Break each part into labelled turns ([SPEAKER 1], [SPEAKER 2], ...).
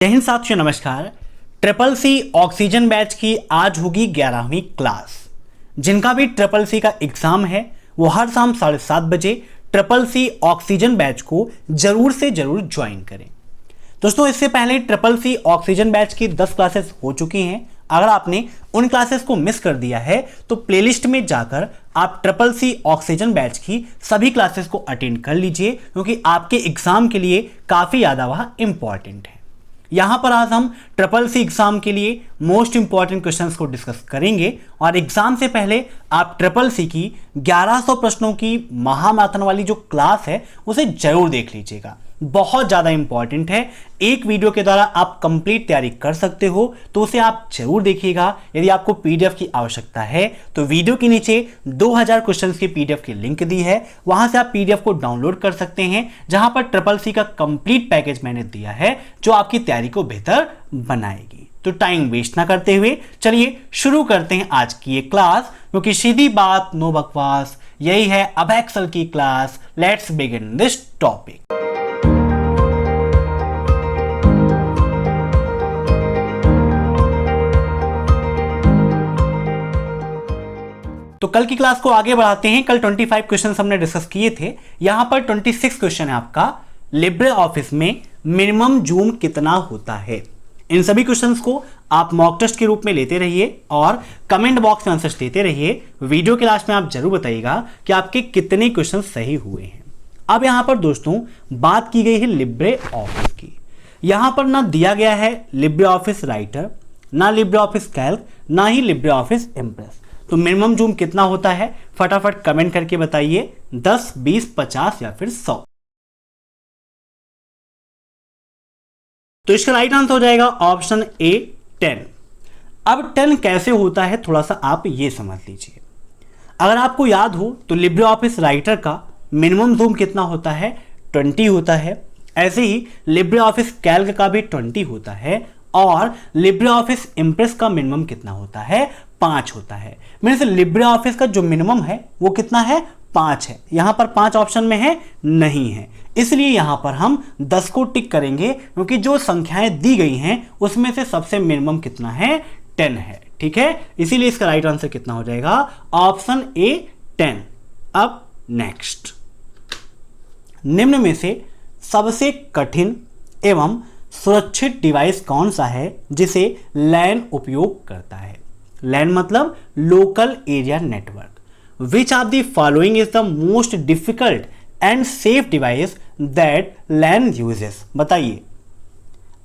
[SPEAKER 1] जय हिंद साथियों, नमस्कार। ट्रिपल सी ऑक्सीजन बैच की आज होगी 11वीं क्लास। जिनका भी ट्रिपल सी का एग्जाम है वो हर शाम 7:30 बजे ट्रिपल सी ऑक्सीजन बैच को जरूर से जरूर ज्वाइन करें। दोस्तों, इससे पहले ट्रिपल सी ऑक्सीजन बैच की 10 क्लासेस हो चुकी हैं। अगर आपने उन क्लासेस को मिस कर दिया है तो प्लेलिस्ट में जाकर आप ट्रिपल सी ऑक्सीजन बैच की सभी क्लासेस को अटेंड कर लीजिए, क्योंकि आपके एग्जाम के लिए काफी ज्यादा वह इंपॉर्टेंट है। यहां पर आज हम ट्रिपल सी एग्जाम के लिए मोस्ट इंपॉर्टेंट क्वेश्चंस को डिस्कस करेंगे और एग्जाम से पहले आप ट्रिपल सी की 1100 प्रश्नों की महामैराथन वाली जो क्लास है उसे जरूर देख लीजिएगा। बहुत ज्यादा इंपॉर्टेंट है। एक वीडियो के द्वारा आप कंप्लीट तैयारी कर सकते हो, तो उसे आप जरूर देखिएगा। यदि आपको पीडीएफ की आवश्यकता है तो वीडियो के नीचे 2000 क्वेश्चंस की पीडीएफ की लिंक दी है, वहां से आप पीडीएफ को डाउनलोड कर सकते हैं, जहां पर ट्रिपल सी का कंप्लीट पैकेज मैंने दिया है जो आपकी तैयारी को बेहतर बनाएगी। तो टाइम वेस्ट ना करते हुए चलिए शुरू करते हैं आज की ये क्लास, क्योंकि सीधी बात नो बकवास, यही है अबैक्सल की class. Let's begin this topic. तो कल की क्लास को आगे बढ़ाते हैं। कल 25 क्वेश्चन हमने डिस्कस किए थे। यहां पर 26 क्वेश्चन है आपका, लिब्रे ऑफिस में मिनिमम जूम कितना होता है। इन सभी क्वेश्चंस को आप मॉक टेस्ट के रूप में लेते रहिए और कमेंट बॉक्स में आंसर्स देते रहिए। वीडियो के लास्ट में आप जरूर बताइएगा कि आपके कितने क्वेश्चन सही हुए हैं। अब यहां पर दोस्तों बात की गई है लिब्रे ऑफिस की। यहां पर ना दिया गया है लिब्रे ऑफिस राइटर, ना लिब्रे ऑफिस कैल्क, ना ही लिब्रे ऑफिस इम्प्रेस। तो मिनिमम जूम कितना होता है फटाफट कमेंट करके बताइए। 10, 20, 50 या फिर 100। तो इसका राइट आंसर हो जाएगा ऑप्शन ए 10। अब 10 कैसे होता है थोड़ा सा आप ये समझ लीजिए। अगर आपको याद हो तो लिब्रे ऑफिस राइटर का मिनिमम जूम कितना होता है, 20 होता है। ऐसे ही लिब्रे ऑफिस कैल्क का भी 20 होता है और लिब्रे ऑफिस इम्प्रेस का मिनिमम कितना होता है, 5 होता है। मेरे से लिब्रे ऑफिस का जो मिनिमम है वो कितना है, 5 है। यहां पर 5 ऑप्शन में है, नहीं है, इसलिए यहां पर हम 10 को टिक करेंगे, क्योंकि जो संख्याएं दी गई हैं उसमें से सबसे मिनिमम कितना है, 10 है। ठीक है, इसीलिए इसका राइट आंसर कितना हो जाएगा, ऑप्शन ए 10। अब नेक्स्ट, निम्न में से सबसे कठिन एवं सुरक्षित डिवाइस कौन सा है जिसे लैन उपयोग करता है। लैन मतलब local area network. Which of the following is the most difficult and safe device that LAN uses. बताइए,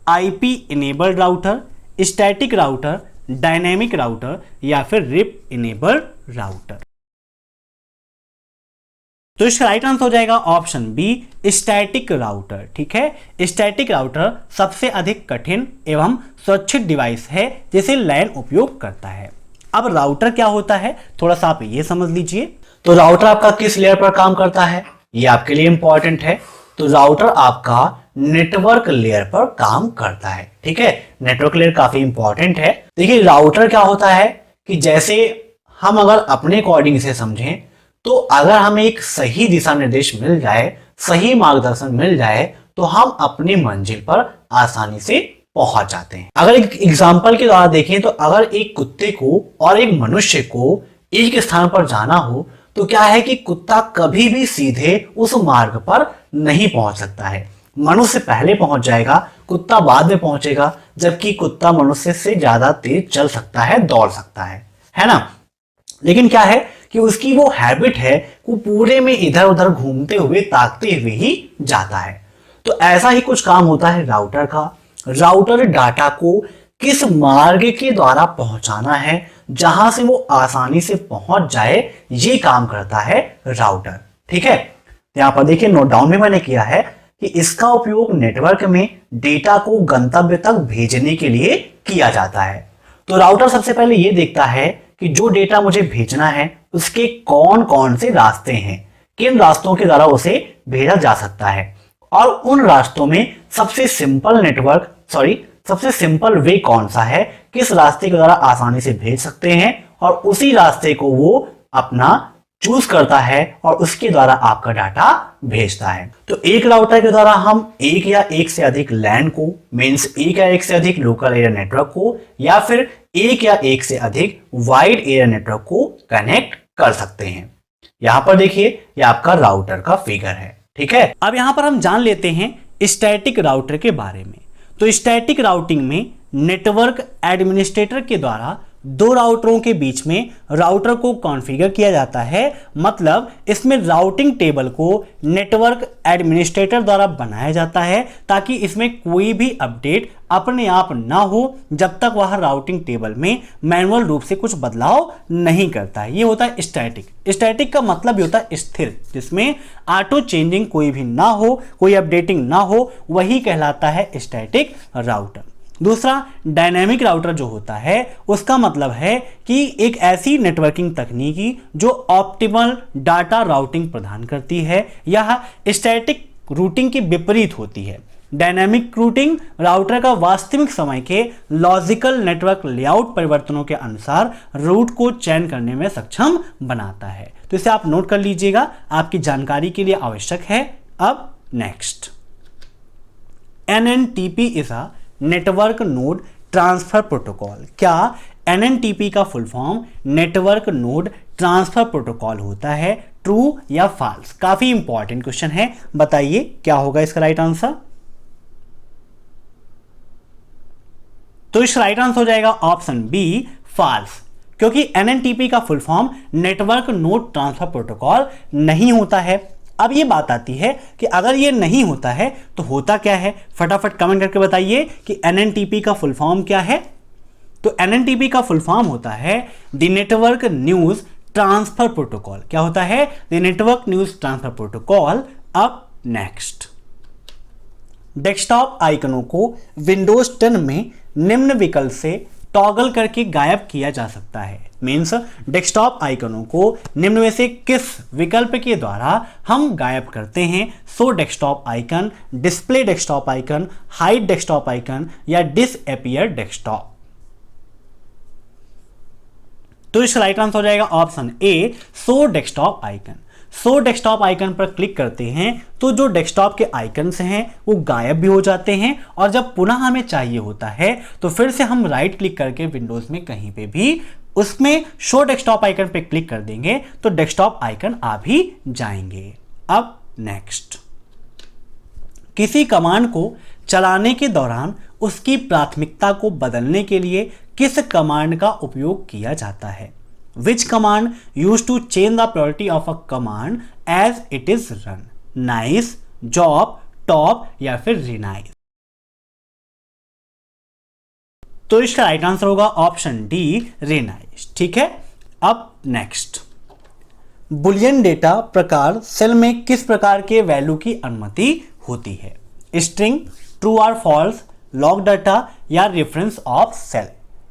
[SPEAKER 1] IP enabled router, static router, dynamic router या फिर रिप इनेबल्ड राउटर। तो इसका राइट आंसर हो जाएगा ऑप्शन बी, स्टैटिक राउटर। ठीक है, static router सबसे अधिक कठिन एवं सुरक्षित डिवाइस है जिसे लैन उपयोग करता है। अब राउटर क्या होता है थोड़ा सा आप ये समझ लीजिए। तो राउटर आपका किस लेयर पर काम करता है, ये आपके लिए इंपॉर्टेंट है। तो राउटर आपका नेटवर्क लेयर पर काम करता है। ठीक है, नेटवर्क लेयर काफी इंपॉर्टेंट है। देखिए, राउटर क्या होता है कि जैसे हम अगर अपने अकॉर्डिंग से समझें तो अगर हमें एक सही दिशा निर्देश मिल जाए, सही मार्गदर्शन मिल जाए, तो हम अपनी मंजिल पर आसानी से पहुंच जाते हैं। अगर एक एग्जाम्पल के द्वारा देखें तो अगर एक कुत्ते को और एक मनुष्य को एक स्थान पर जाना हो तो क्या है कि कुत्ता कभी भी सीधे उस मार्ग पर नहीं पहुंच सकता है। मनुष्य पहले पहुंच जाएगा, कुत्ता बाद में पहुंचेगा, जबकि कुत्ता मनुष्य से ज्यादा तेज चल सकता है, दौड़ सकता है ना। लेकिन क्या है कि उसकी वो हैबिट है, वो पूरे में इधर उधर घूमते हुए ताकते हुए ही जाता है। तो ऐसा ही कुछ काम होता है राउटर का। राउटर डाटा को किस मार्ग के द्वारा पहुंचाना है जहां से वो आसानी से पहुंच जाए, ये काम करता है राउटर। ठीक है, यहां पर देखिए नोट डाउन में मैंने किया है कि इसका उपयोग नेटवर्क में डेटा को गंतव्य तक भेजने के लिए किया जाता है। तो राउटर सबसे पहले ये देखता है कि जो डेटा मुझे भेजना है उसके कौन कौन से रास्ते हैं, किन रास्तों के द्वारा उसे भेजा जा सकता है, और उन रास्तों में सबसे सिंपल वे कौन सा है, किस रास्ते के द्वारा आसानी से भेज सकते हैं, और उसी रास्ते को वो अपना चूज करता है और उसके द्वारा आपका डाटा भेजता है। तो एक राउटर के द्वारा हम एक या एक से अधिक लैन को, मीन्स एक या एक से अधिक लोकल एरिया नेटवर्क को, या फिर एक या एक से अधिक वाइड एरिया नेटवर्क को कनेक्ट कर सकते हैं। यहां पर देखिए ये आपका राउटर का फिगर है, ठीक है। अब यहां पर हम जान लेते हैं स्टैटिक राउटर के बारे में। तो स्टैटिक राउटिंग में नेटवर्क एडमिनिस्ट्रेटर के द्वारा दो राउटरों के बीच में राउटर को कॉन्फ़िगर किया जाता है। मतलब इसमें राउटिंग टेबल को नेटवर्क एडमिनिस्ट्रेटर द्वारा बनाया जाता है ताकि इसमें कोई भी अपडेट अपने आप ना हो जब तक वह राउटिंग टेबल में मैनुअल रूप से कुछ बदलाव नहीं करता है। ये होता है स्टैटिक। स्टैटिक का मतलब होता है स्थिर, जिसमें ऑटो चेंजिंग कोई भी ना हो, कोई अपडेटिंग ना हो, वही कहलाता है स्टैटिक राउटर। दूसरा डायनेमिक राउटर जो होता है उसका मतलब है कि एक ऐसी नेटवर्किंग तकनीकी जो ऑप्टिमल डाटा राउटिंग प्रदान करती है। यह स्टैटिक रूटिंग के विपरीत होती है। डायनेमिक रूटिंग राउटर का वास्तविक समय के लॉजिकल नेटवर्क लेआउट परिवर्तनों के अनुसार रूट को चयन करने में सक्षम बनाता है। तो इसे आप नोट कर लीजिएगा, आपकी जानकारी के लिए आवश्यक है। अब next, NNTP is a network node transfer protocol. क्या NNTP का full form network node transfer protocol होता है? ट्रू या फॉल्स? काफी इंपॉर्टेंट क्वेश्चन है, बताइए क्या होगा इसका राइट आंसर। तो इसका राइट आंसर हो जाएगा ऑप्शन बी, फॉल्स, क्योंकि NNTP का full form network node transfer protocol नहीं होता है। अब ये बात आती है कि अगर ये नहीं होता है तो होता क्या है, फटाफट कमेंट करके बताइए कि NNTP का फुल फॉर्म क्या है। तो NNTP का फुल फॉर्म होता है the network news transfer protocol. क्या होता है? The network news transfer protocol. अब नेक्स्ट, डेस्कटॉप आइकनों को विंडोज 10 में निम्न विकल्प से टॉगल करके गायब किया जा सकता है। मीन्स डेस्कटॉप आइकनों को निम्न में से किस विकल्प के द्वारा हम गायब करते हैं? Show desktop icon, display desktop icon, hide desktop icon या डिसअपीयर डेस्कटॉप। तो इसका राइट आंसर हो जाएगा ऑप्शन ए, show desktop icon. Show desktop icon पर क्लिक करते हैं तो जो डेस्कटॉप के आइकन्स हैं वो गायब भी हो जाते हैं, और जब पुनः हमें चाहिए होता है तो फिर से हम राइट क्लिक करके विंडोज में कहीं पे भी उसमें शो डेस्कटॉप आइकन पे क्लिक कर देंगे तो डेस्कटॉप आइकन आ भी जाएंगे। अब नेक्स्ट, किसी कमांड को चलाने के दौरान उसकी प्राथमिकता को बदलने के लिए किस कमांड का उपयोग किया जाता है? Which command used to change the priority of a command as it is run? Nice, job, top या फिर renice? तो इसका राइट आंसर होगा ऑप्शन डी, renice। ठीक है। अब नेक्स्ट, बुलियन डेटा प्रकार सेल में किस प्रकार के वैल्यू की अनुमति होती है? स्ट्रिंग, ट्रू और फॉल्स, लॉग डाटा या reference of cell.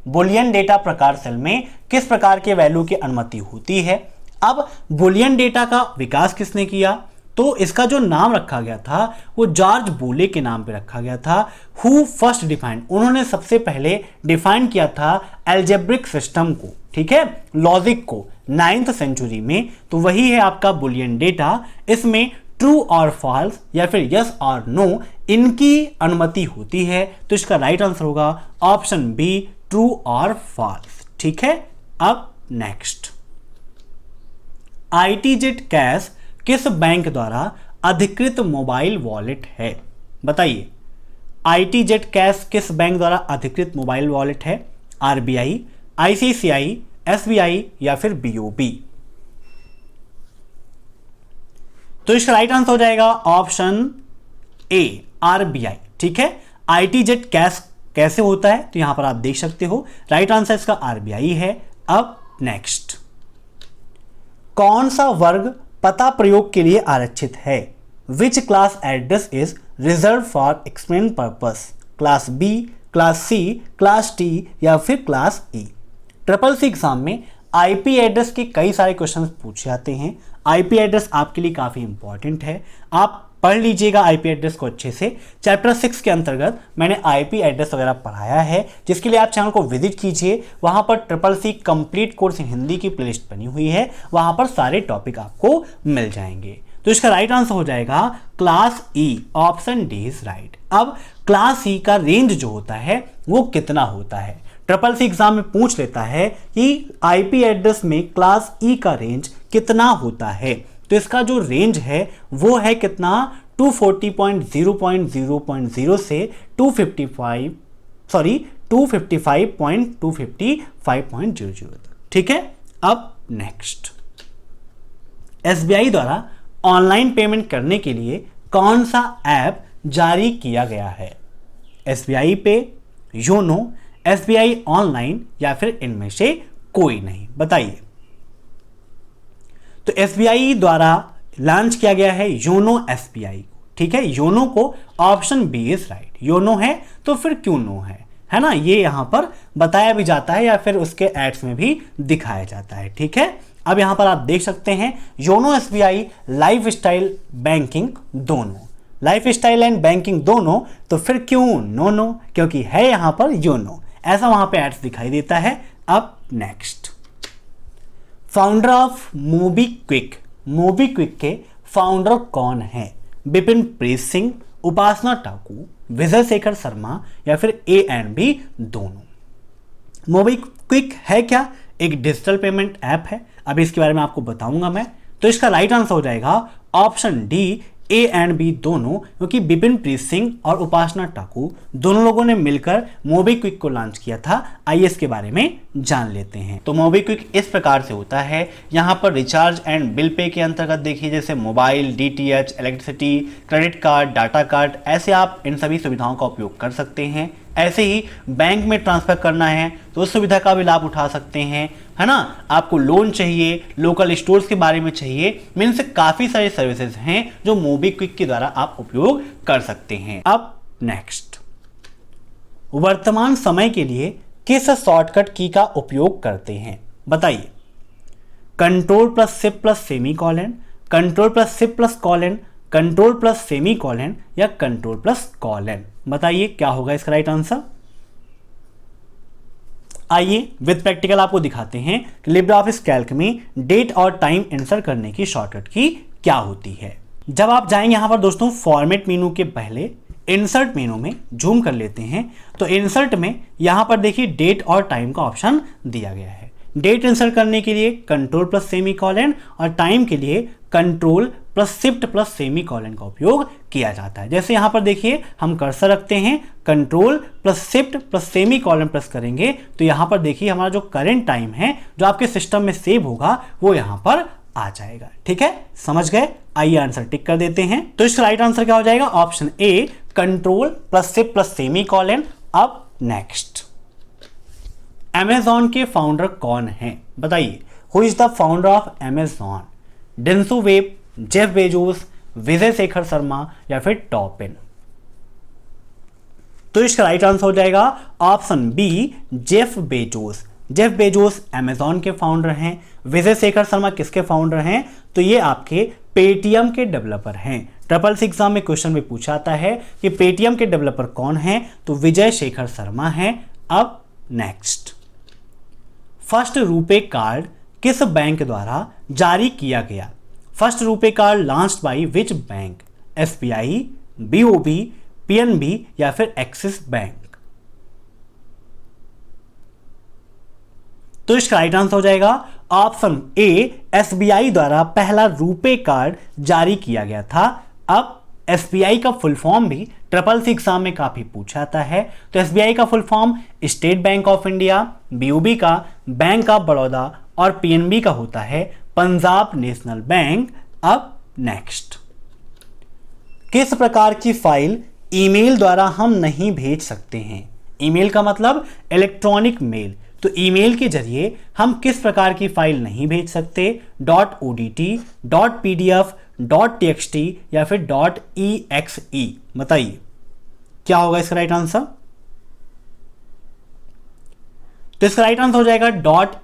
[SPEAKER 1] Boolean data प्रकार सेल में किस प्रकार के वैल्यू की अनुमति होती है? अब बुलियन डेटा का विकास किसने किया? तो इसका जो नाम रखा गया था वो जॉर्ज बोले के नाम पे रखा गया था। हु फर्स्ट डिफाइंड, उन्होंने सबसे पहले डिफाइन किया था एल्जेब्रिक सिस्टम को, ठीक है, लॉजिक को 9th सेंचुरी में। तो वही है आपका बुलियन डेटा। इसमें ट्रू और फॉल्स या फिर यस और नो इनकी अनुमति होती है। तो इसका राइट आंसर होगा ऑप्शन बी, ट्रू और फॉल्स। ठीक है। अब नेक्स्ट, ITJet कैश किस बैंक द्वारा अधिकृत मोबाइल वॉलेट है? बताइए, ITJet कैश किस बैंक द्वारा अधिकृत मोबाइल वॉलेट है? RBI, ICICI, SBI या फिर BOB? तो इसका राइट आंसर हो जाएगा ऑप्शन ए, RBI। ठीक है। ITJet कैश कैसे होता है तो यहां पर आप देख सकते हो, राइट आंसर इसका RBI है। अब नेक्स्ट, कौन सा वर्ग पता प्रयोग के लिए आरक्षित है? Which class address is reserve for experiment purpose? Class B, class C, class T या फिर क्लास E? CCC एग्जाम में IP एड्रेस के कई सारे क्वेश्चंस पूछे जाते हैं। IP एड्रेस आपके लिए काफी इंपॉर्टेंट है। आप पढ़ लीजिएगा आईपी एड्रेस को अच्छे से। चैप्टर 6 के अंतर्गत मैंने आईपी एड्रेस वगैरह पढ़ाया है, जिसके लिए आप चैनल को विजिट कीजिए। वहां पर CCC complete course in Hindi की प्लेलिस्ट बनी हुई है, वहां पर सारे टॉपिक आपको मिल जाएंगे। तो इसका राइट आंसर हो जाएगा class E, option D is right. अब क्लास ई का रेंज जो होता है वो कितना होता है, CCC एग्जाम में पूछ लेता है कि आईपी एड्रेस में क्लास ई का रेंज कितना होता है। तो इसका जो रेंज है वो है कितना, 240.0.0.0 से 255.255.00 तक। ठीक है। अब नेक्स्ट, एसबीआई द्वारा ऑनलाइन पेमेंट करने के लिए कौन सा ऐप जारी किया गया है? एसबीआई पे, योनो, एसबीआई ऑनलाइन या फिर इनमें से कोई नहीं, बताइए। तो एसबीआई द्वारा लॉन्च किया गया है योनो एसबीआई को। ठीक है, योनो को, option B is right. YONO है तो फिर क्यों नो है ना, ये यहां पर बताया भी जाता है या फिर उसके एड्स में भी दिखाया जाता है। ठीक है। अब यहां पर आप देख सकते हैं YONO SBI, life style banking दोनों, लाइफ स्टाइल एंड बैंकिंग दोनों, तो फिर क्यों नो, क्योंकि है यहां पर योनो, ऐसा वहां पे एड्स दिखाई देता है। अब next, founder of MobiKwik, MobiKwik के फाउंडर कौन है? बिपिन प्रीत सिंह, उपासना टाकू, विजय शेखर शर्मा या फिर ए एंड बी दोनों। मोबीक्विक है क्या? एक डिजिटल पेमेंट ऐप है, अभी इसके बारे में आपको बताऊंगा मैं। तो इसका राइट आंसर हो जाएगा option D, A and B दोनों, क्योंकि बिपिन प्रीत सिंह और उपासना टाकू दोनों लोगों ने मिलकर मोबीक्विक को लॉन्च किया था। आइए इसके बारे में जान लेते हैं। तो मोबीक्विक इस प्रकार से होता है, यहाँ पर रिचार्ज एंड बिल पे के अंतर्गत देखिए, जैसे mobile, DTH, electricity, credit card, data card, ऐसे आप इन सभी सुविधाओं का उपयोग कर सकते हैं। ऐसे ही बैंक में ट्रांसफर करना है तो उस सुविधा का भी लाभ उठा सकते हैं, है ना। आपको लोन चाहिए, लोकल स्टोर्स के बारे में चाहिए, मीन्स काफ़ी सारे सर्विसेज हैं जो मोबीक्विक के द्वारा आप उपयोग कर सकते हैं। अब नेक्स्ट, वर्तमान समय के लिए किस शॉर्टकट की का उपयोग करते हैं? बताइए। Control plus shift plus semi colon, control plus shift plus colon, control plus semi colon या कंट्रोल प्लस कॉलन, बताइए क्या होगा इसका राइट आंसर। आइए विद प्रैक्टिकल आपको दिखाते हैं कि लिब्रे ऑफिस कैल्क में डेट और टाइम इंसर्ट करने की शॉर्टकट की क्या होती है। जब आप जाएंगे यहां पर दोस्तों फॉर्मेट मेनू के पहले इंसर्ट मेनू में जूम कर लेते हैं, तो इंसर्ट में यहां पर देखिए डेट और टाइम का ऑप्शन दिया गया है। डेट इंसर्ट करने के लिए कंट्रोल प्लस सेमी कॉलन और टाइम के लिए control plus shift plus semi colon का उपयोग किया जाता है। जैसे यहाँ पर देखिए हम कर्सर रखते हैं, control plus shift plus semi colon press करेंगे तो यहाँ पर देखिए हमारा जो करंट टाइम है जो आपके सिस्टम में सेव होगा वो यहाँ पर आ जाएगा। ठीक है, समझ गए? आइए आंसर टिक कर देते हैं। तो इसका राइट आंसर क्या हो जाएगा? Option A, control plus shift plus semicolon. अब नेक्स्ट, अमेजॉन के फाउंडर कौन है? बताइए। Who is the founder of Amazon? डेंसो वेब, जेफ बेजोस, विजय शेखर शर्मा या फिर टॉपिन? तो इसका राइट आंसर हो जाएगा option B, Jeff Bezos. Jeff Bezos Amazon के फाउंडर हैं। विजय शेखर शर्मा किसके फाउंडर हैं? तो ये आपके पेटीएम के डेवलपर हैं। CCC एग्जाम में क्वेश्चन में पूछा आता है कि पेटीएम के डेवलपर कौन हैं, तो विजय शेखर शर्मा हैं। अब नेक्स्ट, फर्स्ट रुपे कार्ड किस बैंक द्वारा जारी किया गया? First RuPay card launched by which bank? SBI, BOB, PNB या फिर एक्सिस बैंक? तो इसका राइट आंसर हो जाएगा ऑप्शन ए, SBI द्वारा पहला रुपे कार्ड जारी किया गया था। अब SBI का फुल फॉर्म भी CCC एग्जाम में काफी पूछा जाता है। तो SBI का full form state bank of India, BOB का बैंक ऑफ बड़ौदा और PNB का होता है पंजाब नेशनल बैंक। अब नेक्स्ट, किस प्रकार की फाइल ईमेल द्वारा हम नहीं भेज सकते हैं? ईमेल का मतलब इलेक्ट्रॉनिक मेल, तो ईमेल के जरिए हम किस प्रकार की फाइल नहीं भेज सकते? .odt, .pdf, .txt या फिर .exe? बताइए क्या होगा इसका राइट आंसर? तो इसका राइट आंसर हो जाएगा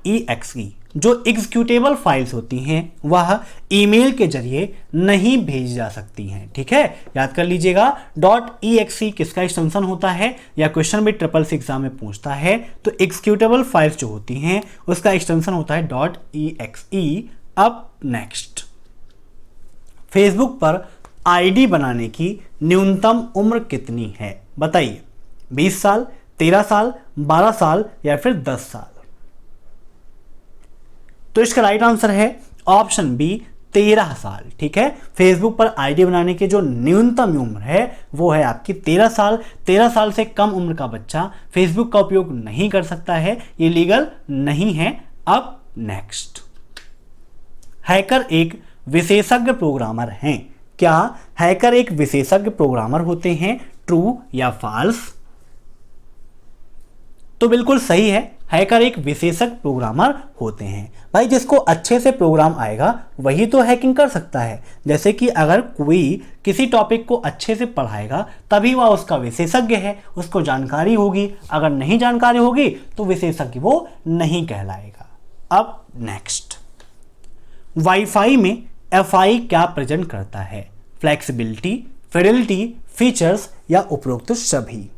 [SPEAKER 1] .exe। जो एग्जीक्यूटेबल फाइल्स होती हैं वह ईमेल के जरिए नहीं भेजी जा सकती हैं। ठीक है, याद कर लीजिएगा। .exe किसका एक्सटेंशन होता है, या क्वेश्चन भी SSS एग्जाम में पूछता है, तो एग्जीक्यूटेबल फाइल्स जो होती हैं उसका एक्सटेंशन होता है .exe। अब नेक्स्ट, फेसबुक पर आईडी बनाने की न्यूनतम उम्र कितनी है, बताइए। 20 साल, 13 साल, 12 साल या फिर 10 साल। तो इसका राइट आंसर है ऑप्शन बी 13 साल। ठीक है, फेसबुक पर आईडी बनाने की जो न्यूनतम उम्र है वो है आपकी 13 साल। 13 साल से कम उम्र का बच्चा फेसबुक का उपयोग नहीं कर सकता है, ये लीगल नहीं है। अब नेक्स्ट, हैकर एक विशेषज्ञ प्रोग्रामर हैं। क्या हैकर एक विशेषज्ञ प्रोग्रामर होते हैं, ट्रू या फॉल्स? तो बिल्कुल सही है, हैकर एक विशेषज्ञ प्रोग्रामर होते हैं। भाई जिसको अच्छे से प्रोग्राम आएगा वही तो हैकिंग कर सकता है। जैसे कि अगर कोई किसी टॉपिक को अच्छे से पढ़ाएगा तभी वह उसका विशेषज्ञ है, उसको जानकारी होगी। अगर नहीं जानकारी होगी तो विशेषज्ञ वो नहीं कहलाएगा। अब नेक्स्ट, वाईफाई में FI क्या प्रेजेंट करता है, फ्लेक्सिबिलिटी, फिडेलिटी, फीचर्स या उपरोक्त सभी?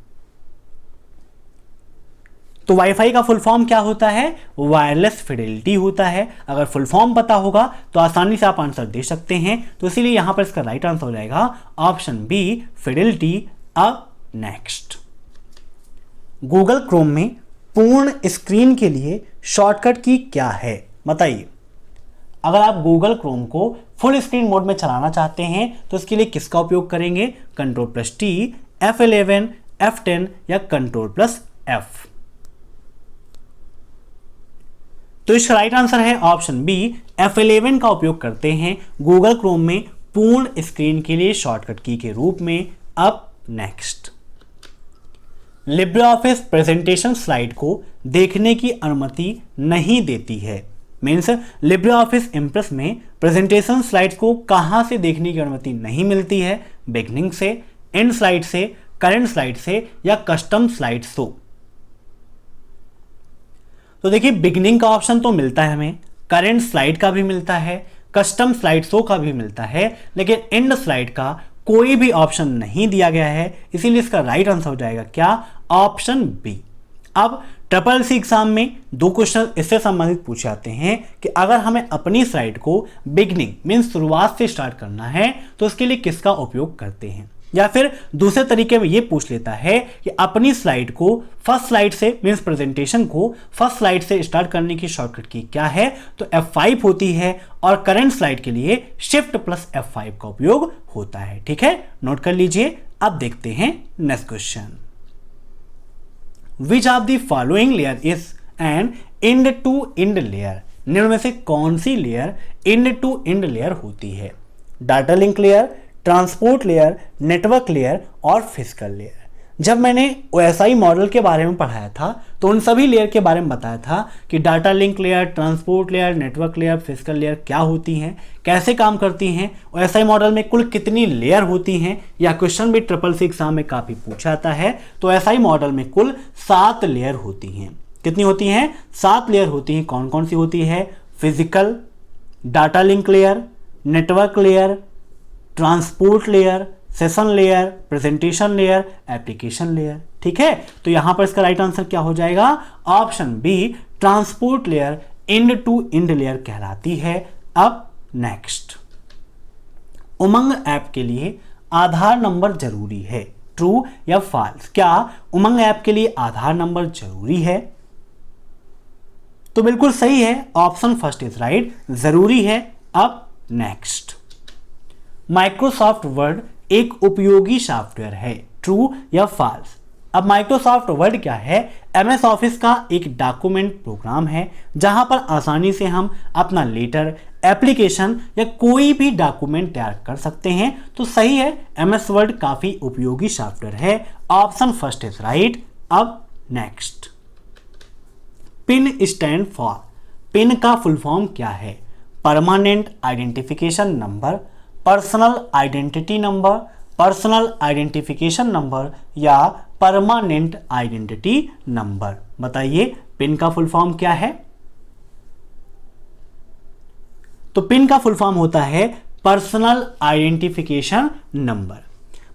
[SPEAKER 1] तो वाईफाई का फुल फॉर्म क्या होता है, वायरलेस फिडेलिटी होता है। अगर फुल फॉर्म पता होगा तो आसानी से आप आंसर दे सकते हैं, तो इसीलिए यहां पर इसका राइट आंसर हो जाएगा ऑप्शन बी, फिडेलिटी। अब नेक्स्ट, गूगल क्रोम में पूर्ण स्क्रीन के लिए शॉर्टकट की क्या है, बताइए। अगर आप गूगल क्रोम को फुल स्क्रीन मोड में चलाना चाहते हैं तो इसके लिए किसका उपयोग करेंगे, Ctrl+T, F11, F10 या Ctrl+F? तो इसका राइट आंसर है ऑप्शन बी, F11 का उपयोग करते हैं गूगल क्रोम में पूर्ण स्क्रीन के लिए शॉर्टकट की के रूप में। अब next, Libre office presentation slide को देखने की अनुमति नहीं देती है। मीन्स लिब्रे ऑफिस इम्प्रेस में प्रेजेंटेशन स्लाइड्स को कहां से देखने की अनुमति नहीं मिलती है, बिगनिंग से, एंड स्लाइड से, करंट स्लाइड से या कस्टम स्लाइड से? तो देखिए, बिगनिंग का ऑप्शन तो मिलता है हमें, करंट स्लाइड का भी मिलता है, कस्टम स्लाइड शो का भी मिलता है, लेकिन एंड स्लाइड का कोई भी ऑप्शन नहीं दिया गया है, इसीलिए इसका राइट आंसर हो जाएगा क्या, ऑप्शन बी। अब SSS एग्जाम में 2 क्वेश्चन इससे संबंधित पूछे जाते हैं कि अगर हमें अपनी स्लाइड को बिगनिंग मीन्स शुरुआत से स्टार्ट करना है तो उसके लिए किसका उपयोग करते हैं, या फिर दूसरे तरीके में ये पूछ लेता है कि अपनी स्लाइड को फर्स्ट स्लाइड से मीन्स प्रेजेंटेशन को फर्स्ट स्लाइड से स्टार्ट करने की शॉर्टकट की क्या है, तो F5 होती है, और करंट स्लाइड के लिए Shift+F5 का उपयोग होता है। ठीक है, नोट कर लीजिए। अब देखते हैं next question, which of the following layer is an end to end layer? निम्न में से कौन सी layer end to end layer होती है, data link layer, transport layer, network layer और फिजिकल लेयर? जब मैंने OSI मॉडल के बारे में पढ़ाया था तो उन सभी लेयर के बारे में बताया था कि data link layer, transport layer, network layer, physical layer क्या होती हैं, कैसे काम करती हैं, OSI मॉडल में कुल कितनी लेयर होती हैं, या क्वेश्चन भी SSS एग्जाम में काफ़ी पूछा जाता है। तो OSI मॉडल में कुल 7 लेयर होती हैं। कितनी होती हैं, 7 लेयर होती हैं। कौन कौन सी होती है, physical, data link layer, network layer, transport layer, session layer, presentation layer, application layer. ठीक है, तो यहां पर इसका राइट आंसर क्या हो जाएगा, option B, transport layer end to end layer कहलाती है। अब नेक्स्ट, उमंग ऐप के लिए आधार नंबर जरूरी है, ट्रू या फॉल्स? क्या उमंग ऐप के लिए आधार नंबर जरूरी है? तो बिल्कुल सही है, ऑप्शन फर्स्ट इज राइट, जरूरी है। अब नेक्स्ट, माइक्रोसॉफ्ट वर्ड एक उपयोगी सॉफ्टवेयर है, ट्रू या फॉल्स? अब माइक्रोसॉफ्ट वर्ड क्या है, MS ऑफिस का एक डॉक्यूमेंट प्रोग्राम है जहां पर आसानी से हम अपना लेटर, एप्लीकेशन या कोई भी डॉक्यूमेंट तैयार कर सकते हैं। तो सही है, MS वर्ड काफी उपयोगी सॉफ्टवेयर है, ऑप्शन फर्स्ट इज राइट। अब next, pin stand for? Pin का फुल फॉर्म क्या है, permanent identification number, personal identity number, personal identification number या परमानेंट आइडेंटिटी नंबर? बताइए, पिन का फुल फॉर्म क्या है? तो पिन का फुल फॉर्म होता है पर्सनल आइडेंटिफिकेशन नंबर।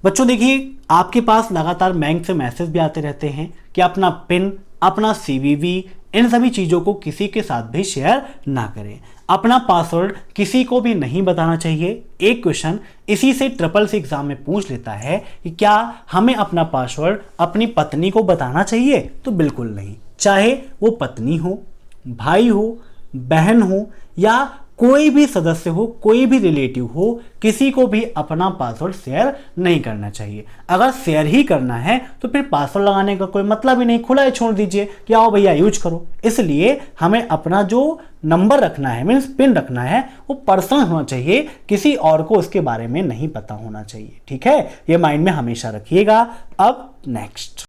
[SPEAKER 1] बच्चों देखिए, आपके पास लगातार बैंक से मैसेज भी आते रहते हैं कि अपना पिन, अपना सीवीवी, इन सभी चीज़ों को किसी के साथ भी शेयर ना करें। अपना पासवर्ड किसी को भी नहीं बताना चाहिए। एक क्वेश्चन इसी से ट्रिपल सी एग्जाम में पूछ लेता है कि क्या हमें अपना पासवर्ड अपनी पत्नी को बताना चाहिए? तो बिल्कुल नहीं। चाहे वो पत्नी हो, भाई हो, बहन हो या कोई भी सदस्य हो, कोई भी रिलेटिव हो, किसी को भी अपना पासवर्ड शेयर नहीं करना चाहिए। अगर शेयर ही करना है तो फिर पासवर्ड लगाने का कोई मतलब ही नहीं, खुला ही छोड़ दीजिए कि आओ भैया यूज करो। इसलिए हमें अपना जो नंबर रखना है, मीन्स पिन रखना है, वो पर्सनल होना चाहिए, किसी और को उसके बारे में नहीं पता होना चाहिए। ठीक है, ये माइंड में हमेशा रखिएगा। अब नेक्स्ट,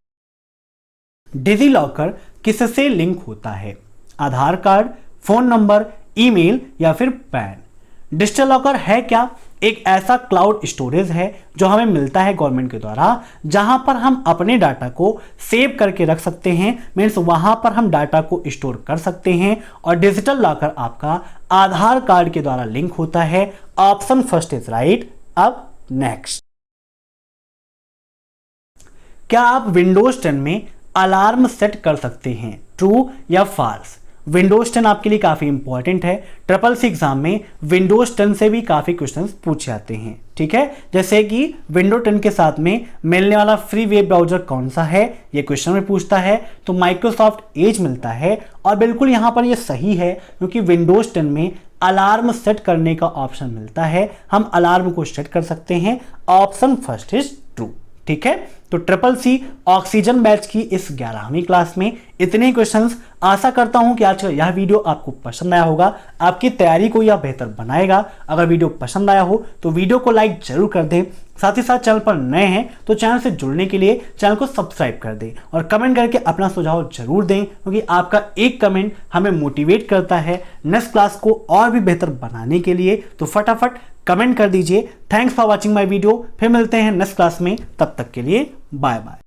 [SPEAKER 1] डिजिलॉकर किससे लिंक होता है? आधार कार्ड, फोन नंबर, ईमेल या फिर पैन। डिजिटल लॉकर है क्या? एक ऐसा क्लाउड स्टोरेज है जो हमें मिलता है गवर्नमेंट के द्वारा, जहां पर हम अपने डाटा को सेव करके रख सकते हैं। मीन्स वहां पर हम डाटा को स्टोर कर सकते हैं। और डिजिटल लॉकर आपका आधार कार्ड के द्वारा लिंक होता है। Option first is right. अब नेक्स्ट, क्या आप विंडोज 10 में अलार्म सेट कर सकते हैं? ट्रू या फॉल्स? विंडोज 10 आपके लिए काफ़ी इंपॉर्टेंट है। ट्रिपल सी एग्जाम में विंडोज 10 से भी काफ़ी क्वेश्चंस पूछे जाते हैं। ठीक है, जैसे कि विंडोज 10 के साथ में मिलने वाला फ्री वेब ब्राउजर कौन सा है, ये क्वेश्चन में पूछता है। तो माइक्रोसॉफ्ट एज मिलता है। और बिल्कुल यहाँ पर ये सही है, क्योंकि विंडोज 10 में अलार्म सेट करने का ऑप्शन मिलता है। हम अलार्म को सेट कर सकते हैं। Option first is true. ठीक है, तो ट्रिपल सी ऑक्सीजन बैच की इस 11वीं क्लास में इतने क्वेश्चंस। आशा करता हूं कि आज का यह वीडियो आपको पसंद आया होगा, आपकी तैयारी को यह बेहतर बनाएगा। अगर वीडियो पसंद आया हो तो वीडियो को लाइक जरूर कर दें। साथ ही साथ चैनल पर नए हैं तो चैनल से जुड़ने के लिए चैनल को सब्सक्राइब कर दें और कमेंट करके अपना सुझाव जरूर दें, क्योंकि आपका एक कमेंट हमें मोटिवेट करता है नेक्स्ट क्लास को और भी बेहतर बनाने के लिए। तो फटाफट कमेंट कर दीजिए। Thanks for watching my video. फिर मिलते हैं नेक्स्ट क्लास में, तब तक के लिए बाय बाय।